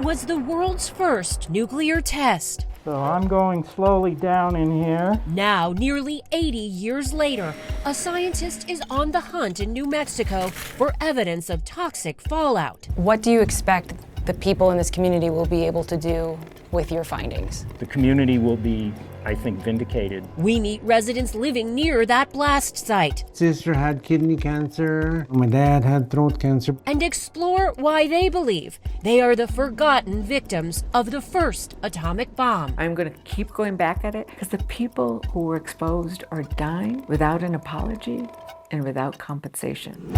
was the world's first nuclear test. So I'm going slowly down in here. Now, nearly 80 years later, a scientist is on the hunt in New Mexico for evidence of toxic fallout. What do you expect the people in this community will be able to do with your findings? The community will be, I think, vindicated. We meet residents living near that blast site. Sister had kidney cancer. My dad had throat cancer. And explore why they believe they are the forgotten victims of the first atomic bomb. I'm going to keep going back at it because the people who were exposed are dying without an apology and without compensation.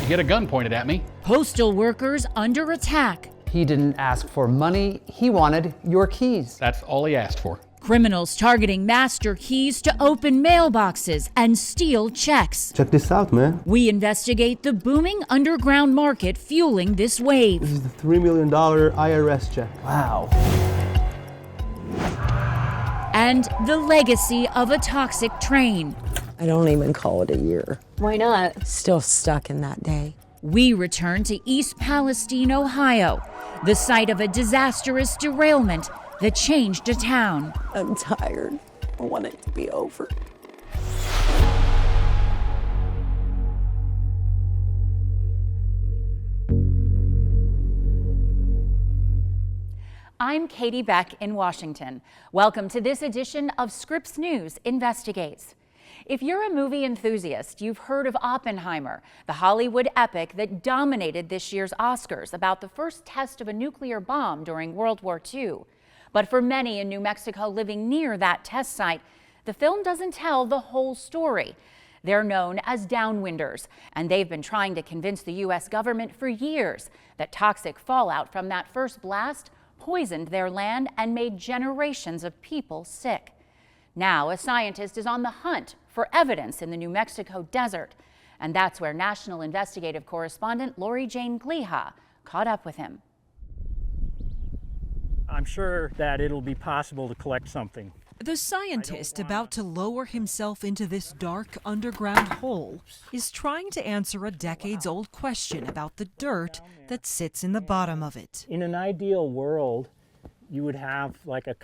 You get a gun pointed at me. Postal workers under attack. He didn't ask for money, he wanted your keys. That's all he asked for. Criminals targeting master keys to open mailboxes and steal checks. Check this out, man. We investigate the booming underground market fueling this wave. This is the $3 million IRS check. Wow. And the legacy of a toxic train. I don't even call it a year. Why not? Still stuck in that day. We return to East Palestine, Ohio, the site of a disastrous derailment that changed a town. I'm tired. I want it to be over. I'm Katie Beck in Washington. Welcome to this edition of Scripps News Investigates. If you're a movie enthusiast, you've heard of Oppenheimer, the Hollywood epic that dominated this year's Oscars about the first test of a nuclear bomb during World War II. But for many in New Mexico living near that test site, the film doesn't tell the whole story. They're known as Downwinders, and they've been trying to convince the U.S. government for years that toxic fallout from that first blast poisoned their land and made generations of people sick. Now, a scientist is on the hunt for evidence in the New Mexico desert, and that's where national investigative correspondent Lori Jane Gliha caught up with him. I'm sure that it'll be possible to collect something. The scientist about to lower himself into this dark underground hole is trying to answer a decades-old question about the dirt that sits in the bottom of it. In an ideal world, you would have like a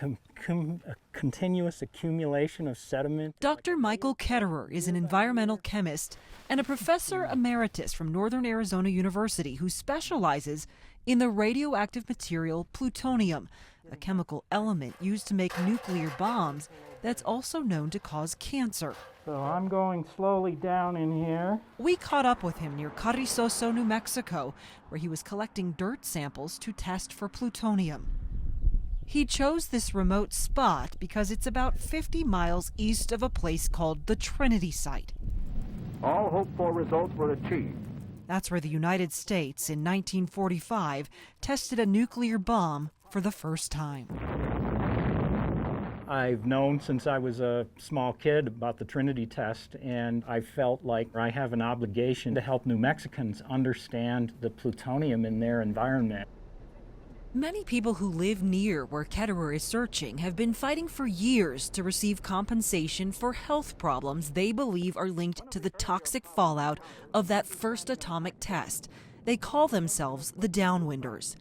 continuous accumulation of sediment. Dr. Michael Ketterer is an environmental chemist and a professor emeritus from Northern Arizona University who specializes in the radioactive material plutonium, a chemical element used to make nuclear bombs that's also known to cause cancer. So I'm going slowly down in here. We caught up with him near Carrizoso, New Mexico, where he was collecting dirt samples to test for plutonium. He chose this remote spot because it's about 50 miles east of a place called the Trinity Site. All hoped for results were achieved. That's where the United States in 1945 tested a nuclear bomb for the first time. I've known since I was a small kid about the Trinity test, and I felt like I have an obligation to help New Mexicans understand the plutonium in their environment. Many people who live near where Ketterer is searching have been fighting for years to receive compensation for health problems they believe are linked to the toxic fallout of that first atomic test. They call themselves the Downwinders.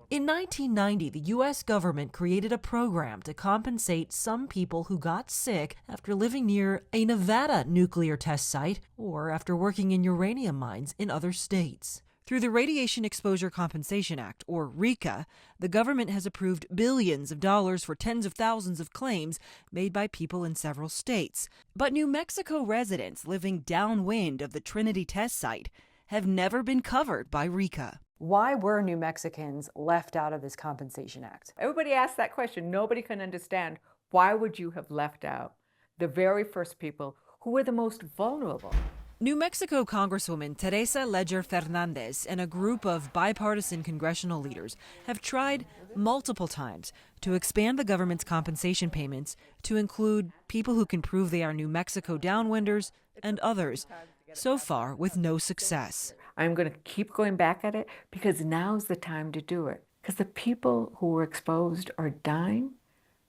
In 1990, the U.S. government created a program to compensate some people who got sick after living near a Nevada nuclear test site or after working in uranium mines in other states. Through the Radiation Exposure Compensation Act, or RECA, the government has approved billions of dollars for tens of thousands of claims made by people in several states. But New Mexico residents living downwind of the Trinity test site have never been covered by RECA. Why were New Mexicans left out of this Compensation Act? Everybody asks that question. Nobody can understand why would you have left out the very first people who were the most vulnerable. New Mexico Congresswoman Teresa Leger Fernandez and a group of bipartisan congressional leaders have tried multiple times to expand the government's compensation payments to include people who can prove they are New Mexico Downwinders and others, so far with no success. I'm going to keep going back at it because now's the time to do it. Because the people who were exposed are dying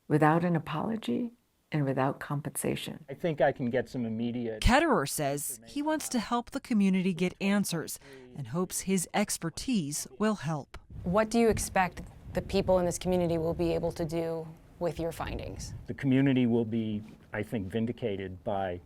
without an apology and without compensation. I think I can get some immediate... Ketterer says he wants to help the community get answers and hopes his expertise will help. What do you expect the people in this community will be able to do with your findings? The community will be, I think, vindicated by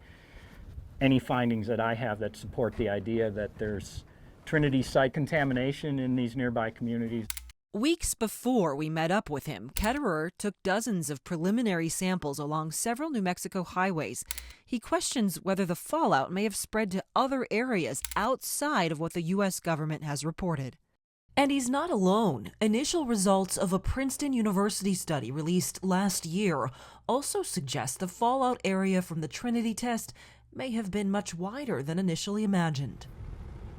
any findings that I have that support the idea that there's Trinity site contamination in these nearby communities. Weeks before we met up with him, Ketterer took dozens of preliminary samples along several New Mexico highways. He questions whether the fallout may have spread to other areas outside of what the U.S. government has reported. And he's not alone. Initial results of a Princeton University study released last year also suggest the fallout area from the Trinity test may have been much wider than initially imagined.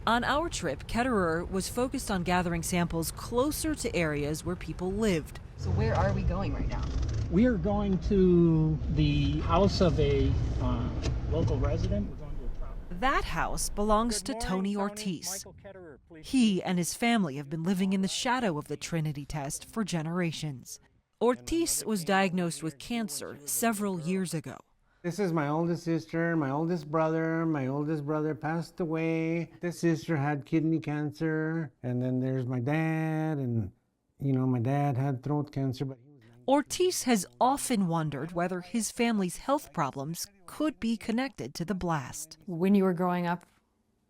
On our trip, Ketterer was focused on gathering samples closer to areas where people lived. So where are we going right now? We are going to the house of a local resident. We're going to a property. That house belongs to Tony Ortiz. He and his family have been living in the shadow of the Trinity test for generations. Ortiz was diagnosed with cancer several years ago. This is my oldest sister, my oldest brother. My oldest brother passed away. This sister had kidney cancer. And then there's my dad, and, my dad had throat cancer. But Ortiz has often wondered whether his family's health problems could be connected to the blast. When you were growing up,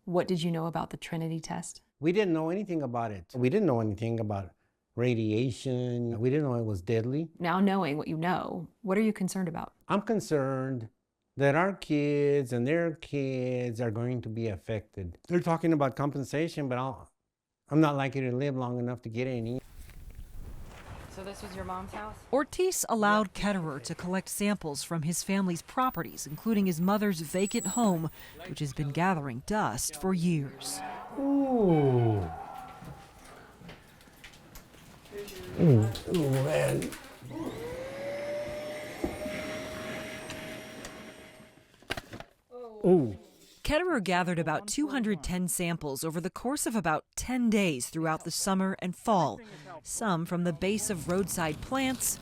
what did you know about the Trinity test? we didn't know anything about it. We didn't know anything about radiation. We didn't know it was deadly. Now knowing what you know, what are you concerned about? I'm concerned that our kids and their kids are going to be affected. They're talking about compensation, but I'm not likely to live long enough to get any. So this was your mom's house? Ortiz allowed Ketterer to collect samples from his family's properties, including his mother's vacant home, which has been gathering dust for years. Ooh. Ooh, man. Ooh. Ketterer gathered about 210 samples over the course of about 10 days throughout the summer and fall, some from the base of roadside plants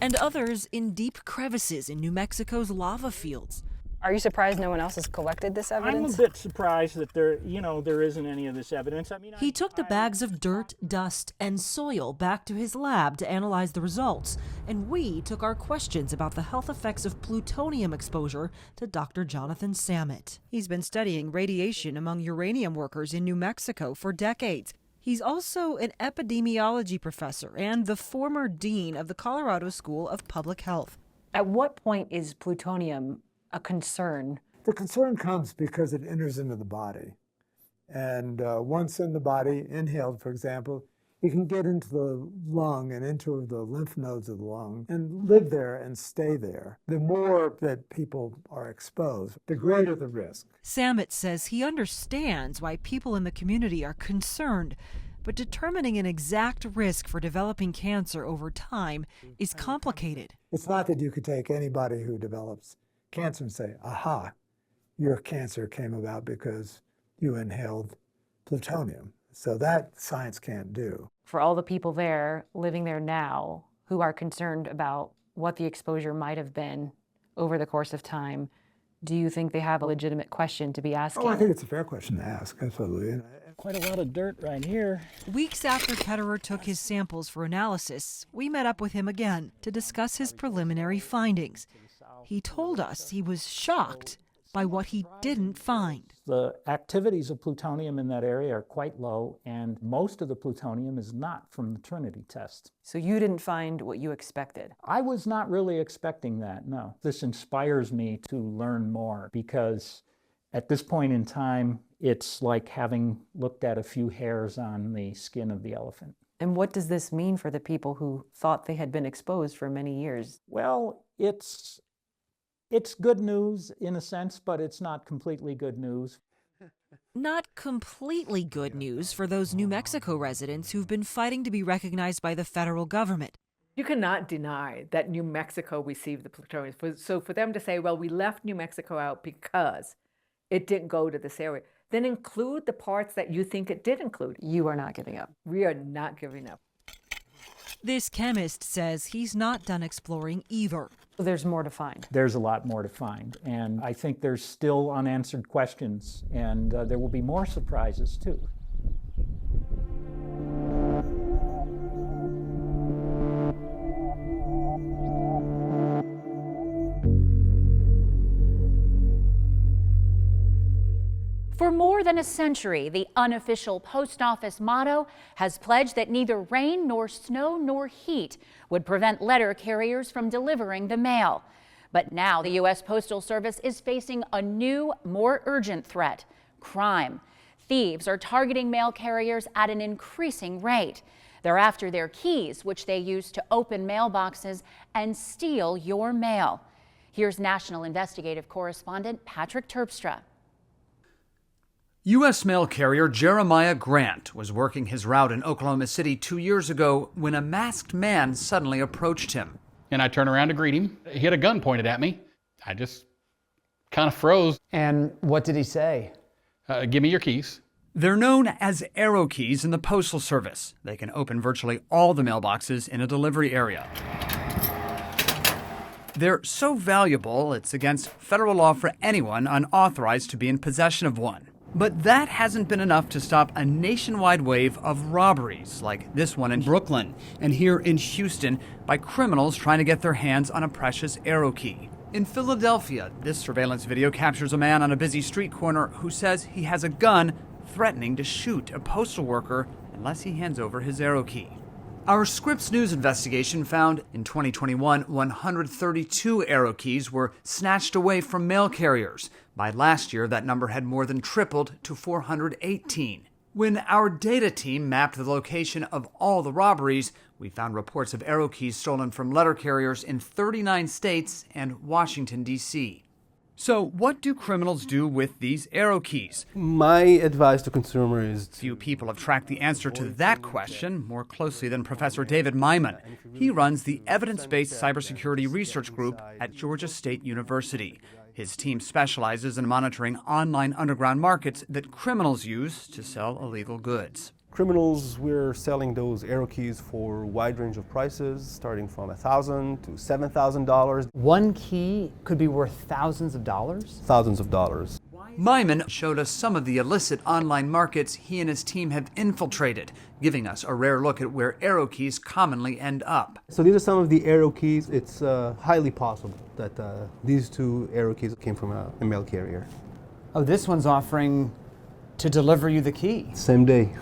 and others in deep crevices in New Mexico's lava fields. Are you surprised no one else has collected this evidence? I'm a bit surprised that there isn't any of this evidence. He took the bags of dirt, dust, and soil back to his lab to analyze the results, and we took our questions about the health effects of plutonium exposure to Dr. Jonathan Samet. He's been studying radiation among uranium workers in New Mexico for decades. He's also an epidemiology professor and the former dean of the Colorado School of Public Health. At what point is plutonium a concern? The concern comes because it enters into the body. And once in the body, inhaled, for example, it can get into the lung and into the lymph nodes of the lung and live there and stay there. The more that people are exposed, the greater the risk. Samet says he understands why people in the community are concerned, but determining an exact risk for developing cancer over time is complicated. It's not that you could take anybody who develops cancer and say, aha, your cancer came about because you inhaled plutonium. So that science can't do. For all the people there, living there now, who are concerned about what the exposure might have been over the course of time, do you think they have a legitimate question to be asking? Oh, I think it's a fair question to ask, absolutely. Quite a lot of dirt right here. Weeks after Ketterer took his samples for analysis, we met up with him again to discuss his preliminary findings. He told us he was shocked by what he didn't find. The activities of plutonium in that area are quite low, and most of the plutonium is not from the Trinity test. So you didn't find what you expected? I was not really expecting that, no. This inspires me to learn more because at this point in time, it's like having looked at a few hairs on the skin of the elephant. And what does this mean for the people who thought they had been exposed for many years? Well, it's good news in a sense, but it's not completely good news. Not completely good news for those New Mexico residents who've been fighting to be recognized by the federal government. You cannot deny that New Mexico received the plutonium. So for them to say, well, we left New Mexico out because it didn't go to this area, then include the parts that you think it did include. You are not giving up. We are not giving up. This chemist says he's not done exploring either. There's more to find. There's a lot more to find, and I think there's still unanswered questions, and there will be more surprises too. For more than a century, the unofficial post office motto has pledged that neither rain nor snow nor heat would prevent letter carriers from delivering the mail. But now the U.S. Postal Service is facing a new, more urgent threat: crime. Thieves are targeting mail carriers at an increasing rate. They're after their keys, which they use to open mailboxes and steal your mail. Here's National Investigative Correspondent Patrick Terpstra. U.S. mail carrier Jeremiah Grant was working his route in Oklahoma City 2 years ago when a masked man suddenly approached him. And I turned around to greet him. He had a gun pointed at me. I just kind of froze. And what did he say? Give me your keys. They're known as arrow keys in the Postal Service. They can open virtually all the mailboxes in a delivery area. They're so valuable, it's against federal law for anyone unauthorized to be in possession of one. But that hasn't been enough to stop a nationwide wave of robberies, like this one in Brooklyn and here in Houston, by criminals trying to get their hands on a precious arrow key. In Philadelphia, this surveillance video captures a man on a busy street corner who says he has a gun, threatening to shoot a postal worker unless he hands over his arrow key. Our Scripps News investigation found in 2021, 132 arrow keys were snatched away from mail carriers. By last year, that number had more than tripled to 418. When our data team mapped the location of all the robberies, we found reports of arrow keys stolen from letter carriers in 39 states and Washington, D.C. So what do criminals do with these arrow keys? My advice to consumers is... Few people have tracked the answer to that question more closely than Professor David Myman. He runs the evidence-based cybersecurity research group at Georgia State University. His team specializes in monitoring online underground markets that criminals use to sell illegal goods. Criminals, we're selling those arrow keys for a wide range of prices, starting from $1,000 to $7,000. One key could be worth thousands of dollars? Thousands of dollars. Myman showed us some of the illicit online markets he and his team have infiltrated, giving us a rare look at where arrow keys commonly end up. So these are some of the arrow keys. It's highly possible that these two arrow keys came from a mail carrier. Oh, this one's offering to deliver you the key. Same day.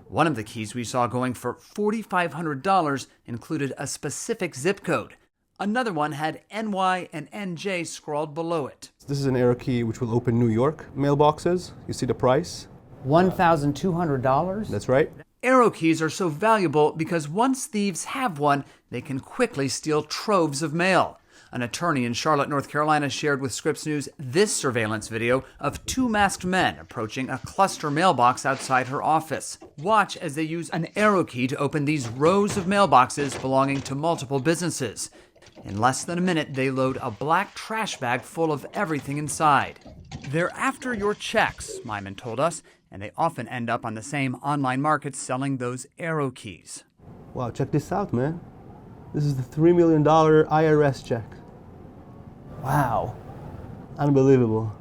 One of the keys we saw going for $4,500 included a specific zip code. Another one had NY and NJ scrawled below it. This is an arrow key which will open New York mailboxes. You see the price? $1,200? That's right. Arrow keys are so valuable because once thieves have one, they can quickly steal troves of mail. An attorney in Charlotte, North Carolina shared with Scripps News this surveillance video of two masked men approaching a cluster mailbox outside her office. Watch as they use an arrow key to open these rows of mailboxes belonging to multiple businesses. In less than a minute, they load a black trash bag full of everything inside. They're after your checks, Myman told us, and they often end up on the same online markets selling those arrow keys. Wow, check this out, man. This is the $3 million IRS check. Wow. Unbelievable.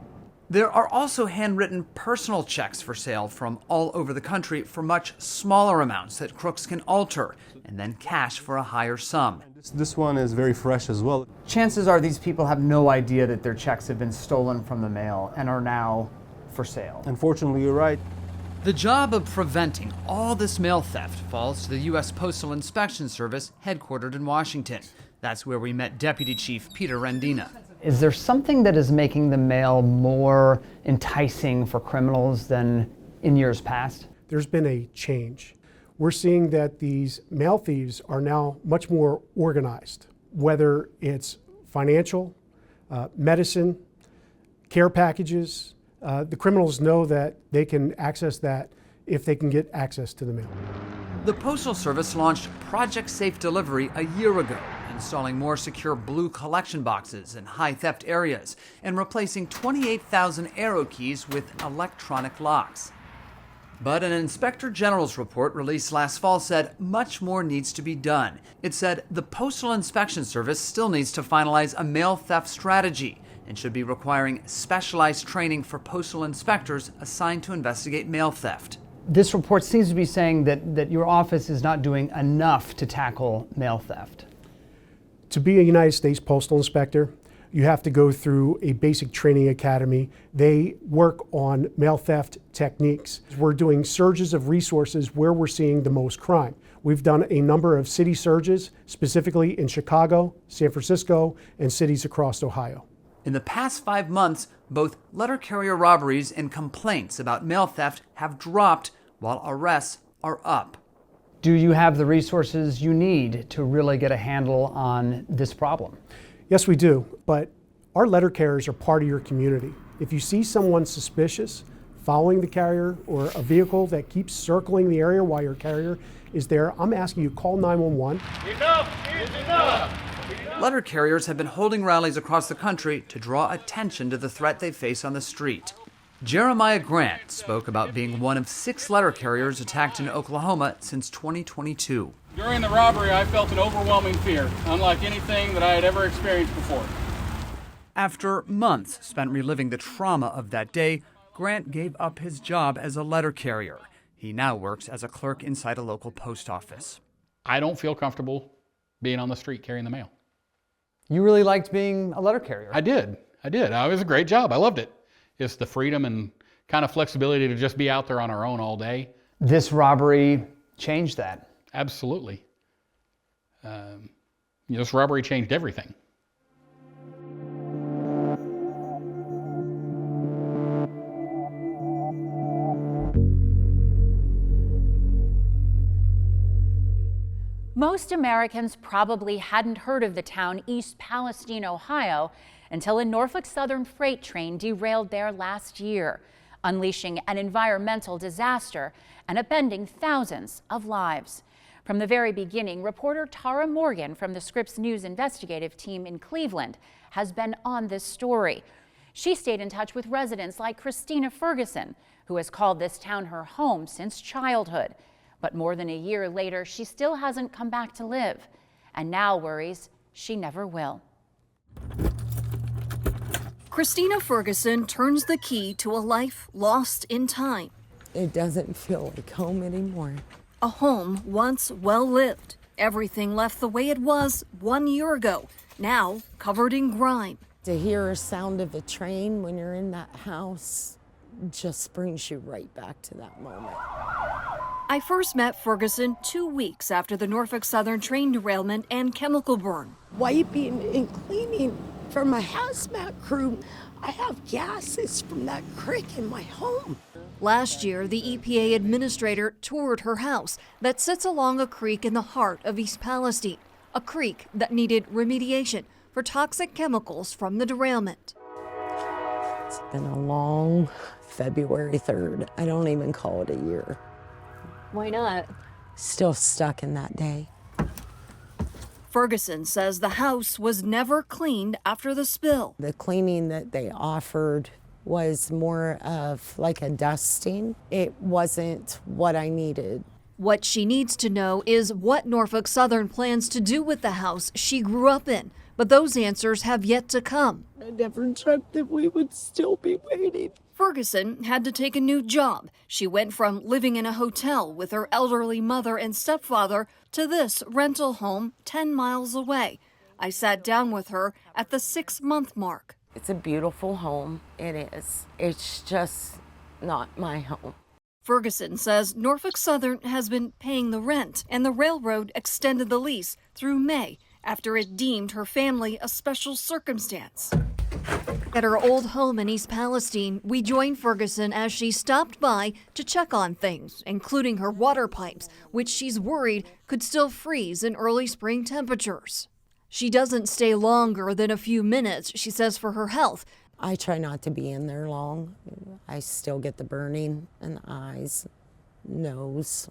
There are also handwritten personal checks for sale from all over the country for much smaller amounts that crooks can alter and then cash for a higher sum. This one is very fresh as well. Chances are these people have no idea that their checks have been stolen from the mail and are now for sale. Unfortunately, you're right. The job of preventing all this mail theft falls to the U.S. Postal Inspection Service, headquartered in Washington. That's where we met Deputy Chief Peter Rendina. Is there something that is making the mail more enticing for criminals than in years past? There's been a change. We're seeing that these mail thieves are now much more organized, whether it's financial, medicine, care packages. The criminals know that they can access that if they can get access to the mail. The Postal Service launched Project Safe Delivery a year ago, installing more secure blue collection boxes in high theft areas and replacing 28,000 arrow keys with electronic locks. But an Inspector General's report released last fall said much more needs to be done. It said the Postal Inspection Service still needs to finalize a mail theft strategy and should be requiring specialized training for postal inspectors assigned to investigate mail theft. This report seems to be saying that your office is not doing enough to tackle mail theft. To be a United States Postal Inspector, You have to go through a basic training academy. They work on mail theft techniques. We're doing surges of resources where we're seeing the most crime. We've done a number of city surges, specifically in Chicago, San Francisco, and cities across Ohio. In the past 5 months, both letter carrier robberies and complaints about mail theft have dropped while arrests are up. Do you have the resources you need to really get a handle on this problem? Yes, we do, but our letter carriers are part of your community. If you see someone suspicious following the carrier or a vehicle that keeps circling the area while your carrier is there, I'm asking you, call 911. Enough is enough! Letter carriers have been holding rallies across the country to draw attention to the threat they face on the street. Jeremiah Grant spoke about being one of 6 letter carriers attacked in Oklahoma since 2022. During the robbery, I felt an overwhelming fear, unlike anything that I had ever experienced before. After months spent reliving the trauma of that day, Grant gave up his job as a letter carrier. He now works as a clerk inside a local post office. I don't feel comfortable being on the street carrying the mail. You really liked being a letter carrier. I did. It was a great job. I loved it. It's the freedom and kind of flexibility to just be out there on our own all day. This robbery changed that. Absolutely. This robbery changed everything. Most Americans probably hadn't heard of the town East Palestine, Ohio, until a Norfolk Southern freight train derailed there last year, unleashing an environmental disaster and upending thousands of lives. From the very beginning, reporter Tara Morgan from the Scripps News Investigative team in Cleveland has been on this story. She stayed in touch with residents like Christina Ferguson, who has called this town her home since childhood. But more than a year later, she still hasn't come back to live, and now worries she never will. Christina Ferguson turns the key to a life lost in time. It doesn't feel like home anymore. A home once well lived. Everything left the way it was 1 year ago, now covered in grime. To hear a sound of a train when you're in that house just brings you right back to that moment. I first met Ferguson 2 weeks after the Norfolk Southern train derailment and chemical burn. Wiping and cleaning for my hazmat crew. I have gases from that creek in my home. Last year, the EPA administrator toured her house that sits along a creek in the heart of East Palestine, a creek that needed remediation for toxic chemicals from the derailment. It's been a long February 3rd. I don't even call it a year. Why not? Still stuck in that day. Ferguson says the house was never cleaned after the spill. The cleaning that they offered was more of like a dusting. It wasn't what I needed. What she needs to know is what Norfolk Southern plans to do with the house she grew up in, but those answers have yet to come. I never dreamt that we would still be waiting. Ferguson had to take a new job. She went from living in a hotel with her elderly mother and stepfather to this rental home 10 miles away. I sat down with her at the 6-month mark. It's a beautiful home. It is. It's just not my home. Ferguson says Norfolk Southern has been paying the rent, and the railroad extended the lease through May after it deemed her family a special circumstance. At her old home in East Palestine, we joined Ferguson as she stopped by to check on things, including her water pipes, which she's worried could still freeze in early spring temperatures. She doesn't stay longer than a few minutes, she says, for her health. I try not to be in there long. I still get the burning in the eyes, nose,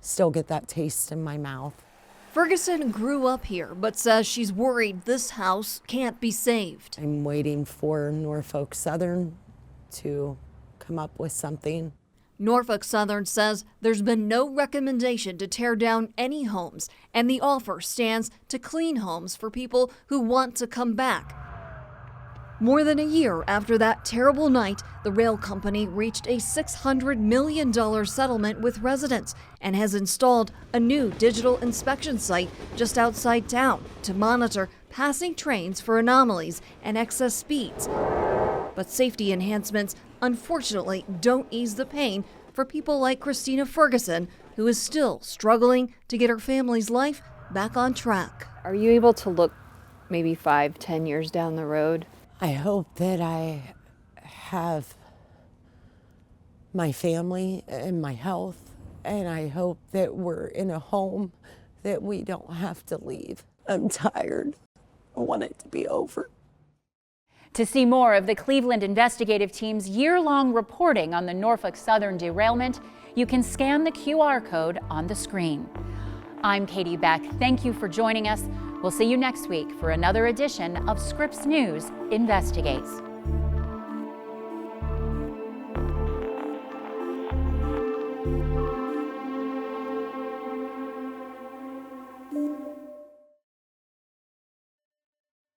still get that taste in my mouth. Ferguson grew up here, but says she's worried this house can't be saved. I'm waiting for Norfolk Southern to come up with something. Norfolk Southern says there's been no recommendation to tear down any homes, and the offer stands to clean homes for people who want to come back. More than a year after that terrible night, the rail company reached a $600 million settlement with residents and has installed a new digital inspection site just outside town to monitor passing trains for anomalies and excess speeds. But safety enhancements unfortunately don't ease the pain for people like Christina Ferguson, who is still struggling to get her family's life back on track. Are you able to look maybe 5-10 years down the road? I hope that I have my family and my health, and I hope that we're in a home that we don't have to leave. I'm tired. I want it to be over. To see more of the Cleveland investigative team's year-long reporting on the Norfolk Southern derailment, you can scan the QR code on the screen. I'm Katie Beck. Thank you for joining us. We'll see you next week for another edition of Scripps News Investigates.